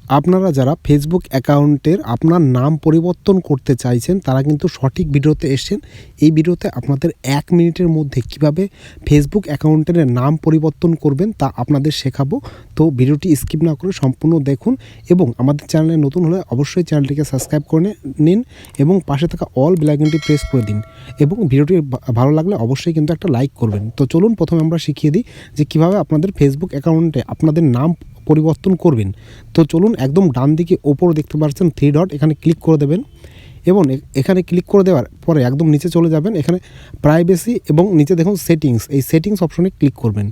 আপনারা যারা ফেসবুক অ্যাকাউন্টের আপনার নাম পরিবর্তন করতে চাইছেন তারা কিন্তু সঠিক ভিডিওতে এসেছেন। এই ভিডিওতে আপনাদের 1 মিনিটের মধ্যে কিভাবে ফেসবুক অ্যাকাউন্টের নাম পরিবর্তন করবেন তা আপনাদের শেখাবো। তো ভিডিওটি স্কিপ না করে সম্পূর্ণ দেখুন এবং আমাদের চ্যানেলে নতুন হলে অবশ্যই চ্যানেলটিকে সাবস্ক্রাইব করে নিন এবং পাশে থাকা অল বেল আইকনটি প্রেস করে দিন এবং ভিডিওটি ভালো লাগলে অবশ্যই কিন্তু একটা লাইক করবেন। তো চলুন প্রথমে আমরা শিখিয়ে দিই যে কীভাবে আপনাদের ফেসবুক অ্যাকাউন্টে আপনাদের নাম পরিবর্তন করবেন। তো চলুন, একদম ডান দিকে ওপরে দেখতে পাচ্ছেন 3 ডট, এখানে ক্লিক করে দেবেন এবং এখানে ক্লিক করে দেওয়ার পরে একদম নিচে চলে যাবেন। এখানে প্রাইভেসি এবং নিচে দেখুন সেটিংস, এই সেটিংস অপশনে ক্লিক করবেন।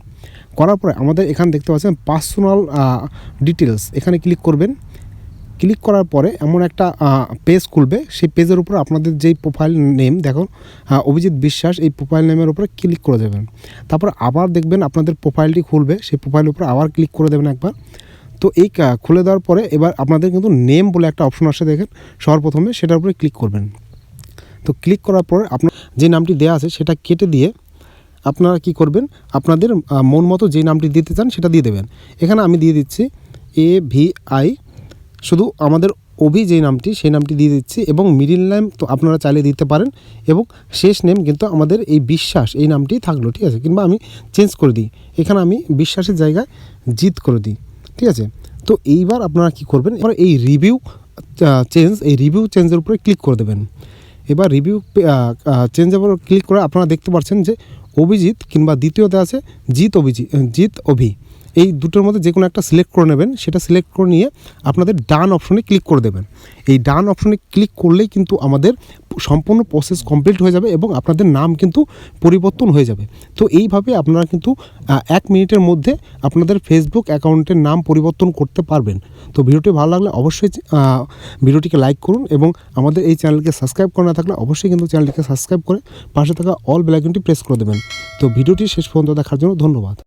করার পরে আমাদের এখানে দেখতে পাচ্ছেন পার্সোনাল ডিটেলস, এখানে ক্লিক করবেন। ক্লিক করার পরে এমন একটা পেজ খুলবে, সেই পেজের উপর আপনাদের যেই প্রোফাইল নেম দেখুন অভিজিৎ বিশ্বাস, এই প্রোফাইল নেমের উপরে ক্লিক করে দেবেন। তারপর আবার দেখবেন আপনাদের প্রোফাইলটি খুলবে, সেই প্রোফাইলের উপরে আবার ক্লিক করে দেবেন একবার। তো এই খুলে দেওয়ার পরে এবার আপনাদের কিন্তু নেম বলে একটা অপশন আসে দেখেন সর্বপ্রথমে, সেটার উপরে ক্লিক করবেন। তো ক্লিক করার পরে আপনার যে নামটি দেওয়া আছে সেটা কেটে দিয়ে আপনারা কি করবেন, আপনাদের মন মতো যে নামটি দিতে চান সেটা দিয়ে দেবেন। এখানে আমি দিয়ে দিচ্ছি AVI, শুধু আমাদের অভি যেই নামটি সেই নামটি দিয়ে দিচ্ছি এবং মিডিল নেম তো আপনারা চাইলে দিতে পারেন এবং শেষ নেম কিন্তু আমাদের এই বিশ্বাস এই নামটি থাকলো, ঠিক আছে। কিংবা আমি চেঞ্জ করে দিই, এখানে আমি বিশ্বাসের জায়গায় জিত করে দিই, ঠিক আছে। তো এইবার আপনারা কি করবেন, এবার এই রিভিউ চেঞ্জের উপরে ক্লিক করে দেবেন। এবার রিভিউ চেঞ্জের উপর ক্লিক করে আপনারা দেখতে পাচ্ছেন যে অভিজিৎ কিংবা দ্বিতীয়তে আছে জিত অভি, এই দুটোর মধ্যে যে কোনো একটা সিলেক্ট করে নেবেন। সেটা সিলেক্ট করে নিয়ে আপনাদের ডান অপশনে ক্লিক করে দেবেন। এই ডান অপশনে ক্লিক করলেই কিন্তু আমাদের সম্পূর্ণ প্রসেস কমপ্লিট হয়ে যাবে এবং আপনাদের নাম কিন্তু পরিবর্তন হয়ে যাবে। তো এইভাবে আপনারা কিন্তু 1 মিনিটের মধ্যে আপনাদের ফেসবুক অ্যাকাউন্টের নাম পরিবর্তন করতে পারবেন। তো ভিডিওটি ভালো লাগলে অবশ্যই ভিডিওটিকে লাইক করুন এবং আমাদের এই চ্যানেলকে সাবস্ক্রাইব করা না থাকলে অবশ্যই কিন্তু চ্যানেলটিকে সাবস্ক্রাইব করে পাশে থাকা অল বেল আইকনটি প্রেস করে দেবেন। তো ভিডিওটি শেষ পর্যন্ত দেখার জন্য ধন্যবাদ।